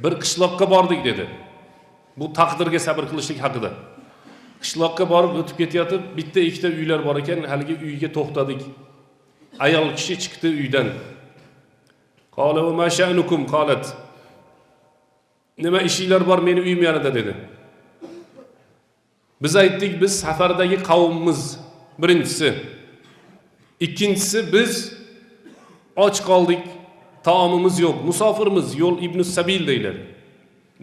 Bir qishloqqa bordik dedi. Bu taqdirga sabr qilishlik haqida. Qishloqqa borib o'tib ketayotib, bitta ikkita uylar bor ekan, haligi uyga to'xtadik. Ayol kishi chiqdi uydan. Qala va ma sha'nukum qalat. Nima ishinglar bor meni uyim yonida dedi. Biz aytdik, biz safardagi qavmimiz birinchisi. Ikkinchisi biz och qoldik, taomimiz yo'q, musofirmiz, yo'l ibn sabil deylar.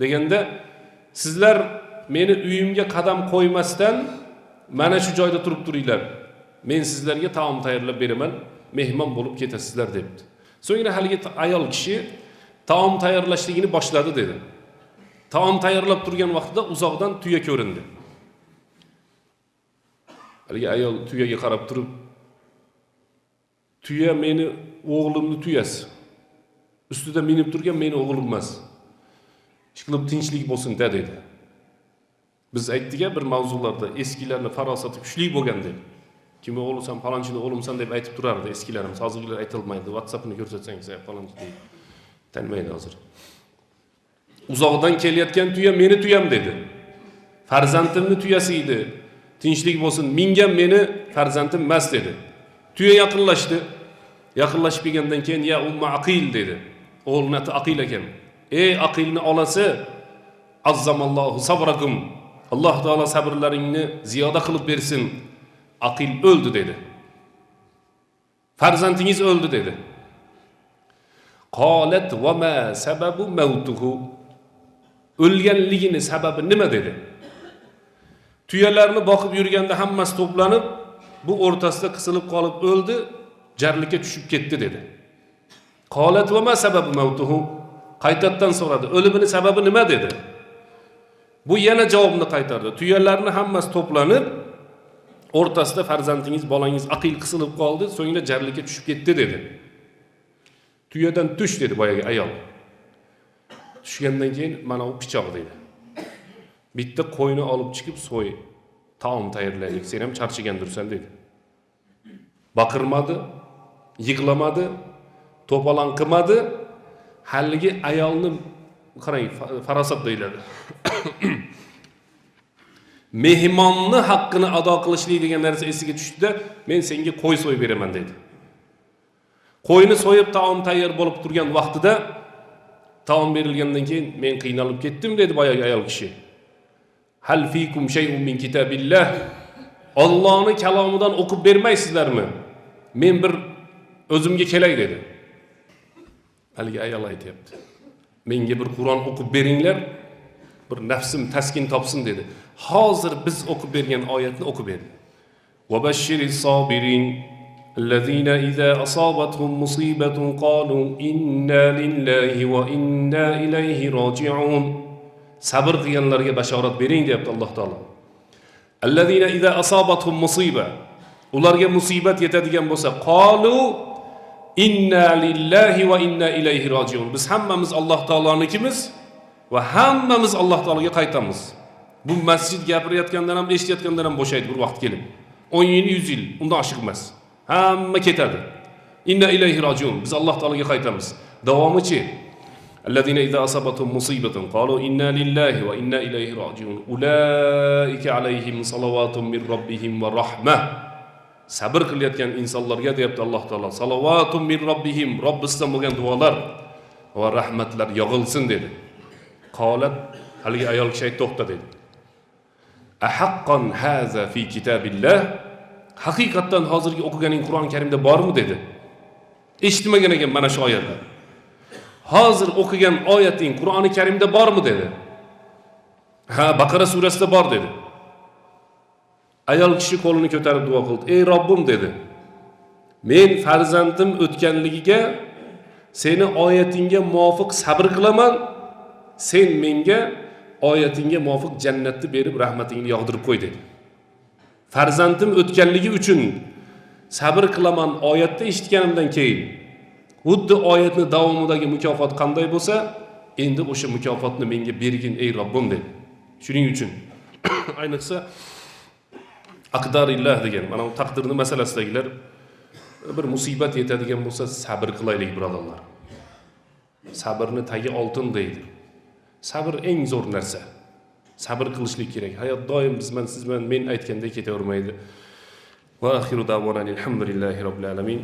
Deganda sizlar meni uyimga qadam qo'ymasdan mana shu joyda turib turinglar. Men sizlarga taom tayyorlab beraman, mehmon bo'lib ketasizlar debdi. So'ngra haligi ayol kishi taom tayyorlashligini boshladi dedi. Taom tayyorlab turgan vaqtida uzoqdan tuya ko'rindi. Haligi ayol tuyaga qarab turib, tuya meni o'g'limni tuyasi. Ustida minib turgan meni o'g'lim emas. Chiqilib tinchlik bo'lsin dedi. Biz aytdik-a bir mavzularda eskilarni farosati kuchli bo'lgan deb. Kim o'g'limsan, falonchini o'g'limsan deb aytib turardi eskilarimiz. Hozirgilar aytilmaydi. WhatsApp'ni ko'rsatsangiz, falonchi deydi. Tanmaydi hozir. Uzoqdan kelayotgan tuya meni tuyam dedi. Farzandimni tuyasi edi. Tinchlik bo'lsin, mingam meni farzandim emas dedi. Tuya yaqinlashdi. Yaqinlashib kelgandan keyin ya umma aqil dedi. O'g'lini aqil ekan. Ey aqilni olasi, azzamallohu sabrakum. Alloh taolo sabrlaringni ziyoda qilib bersin. Aqil o'ldi dedi. Farzandingiz o'ldi dedi. Qalat va ma sababu mautuhu. O'lganligini sababi nima dedi? Tuyalarni boqib yurganda hammasi to'planib, bu o'rtasida qisilib qolib o'ldi, jarlikka tushib ketdi dedi. Qalat va ma sababu mautuhu. Qaytadan so'radi. O'limini sababi nima dedi? Bu yana javobni qaytardi. Tuyalarni hammasi to'planib, o'rtasida farzandingiz, bolangiz aqil qisilib qoldi, so'ngra jarlikka tushib ketdi dedi. Tuyadan tush dedi boyagi ayol. Tushgandan keyin mana u pichoq dedi. Bitta qo'yni olib chiqib so'y, taom tayyorlaylik. Sen ham charchagandirsan dedi. Baqirmadi, yig'lamadi, to'polon qilmadi. Haligi ayolni qarang, farosat deyiladi. Mehmonni haqqini ado qilishlik degan narsa esiga tushdi-da, men senga qo'y so'yib beraman dedi. Qo'yni so'yib taom tayyor bo'lib turgan vaqtida taom berilgandan keyin men qiynalib ketdim dedi boyagi ayol kishi. Hal fikum shay'un min kitabillah. Allohning kalomidan o'qib bermaysizlarmi? Men bir o'zimga kelay dedi. Haligi ayol aytibdi. Menga bir Qur'on o'qib beringlar, bir nafsim taskin topsin dedi. Hozir biz o'qib bergan oyatni o'qib berdi. Va bashshiris sabirin allazina iza asabatuhum musibatun qalu inna lillahi va inna ilayhi roji'un. Sabr qilganlarga bashorat bering deyapti Alloh taolo. Allazina iza asabatuhum musiba. Ularga musibat yetadigan bo'lsa, qalu inna lillahi va inna ilayhi roji'un. Biz hammamiz Alloh taolonikimiz va hammamiz Alloh taologa qaytamiz. Bu masjid gapirayotgandan ham, eshitayotgandan ham bo'shaydi bir vaqt kelib. 10 yil, 100 yil undan oshiq emas. Hamma ketadi. Inna ilayhi roji'un. Biz Alloh taologa qaytamiz. Davomichi allazina iza asabatuhum musibatun qalu inna lillahi va inna ilayhi roji'un. Ulaika alayhim salavatun min robbihim va rahmah. Sabr qilayotgan insonlarga deyapti Alloh taolo, salavatun min robbihim, Robbisidan bo'lgan duolar va rahmatlar yog'ilsin dedi. Qolat haligi ayol kishi to'xta dedi. Ahaqqan haza fi kitabillah. Haqiqatan hozirgi o'qiganing Qur'on Karimda bormi dedi. Eshitmagan ekan mana shu oyatni. Hozir o'qigan oyating Qur'oni Karimda bormi dedi. Ha, Baqara surasida bor dedi. Ayol kishi qo'lini ko'tarib duo qildi. Ey Robbim dedi. Men farzandim o'tganligiga seni oyatingga muvofiq sabr qilaman. Sen menga oyatingga muvofiq jannatni berib rahmatingni yog'dirib qo'y dedi. Farzandim o'tganligi uchun sabr qilaman oyatni eshitganimdan keyin xuddi oyatning davomidagi mukofot qanday bo'lsa, endi o'sha mukofotni menga bergin ey Robbim dedi. Shuning uchun ayniqsa aqdarillah degan, mana taqdirning masalasidagilar bir musibat yetadigan bo'lsa sabr qilaylik birodarlar. Sabrni tagi oltin deydi. Sabr eng zo'r narsa. Sabr qilishlik kerak. Hayot doim siz bilan men aytgandek ketavermaydi. Va axiru davona alhamdulillahi robbil alamin.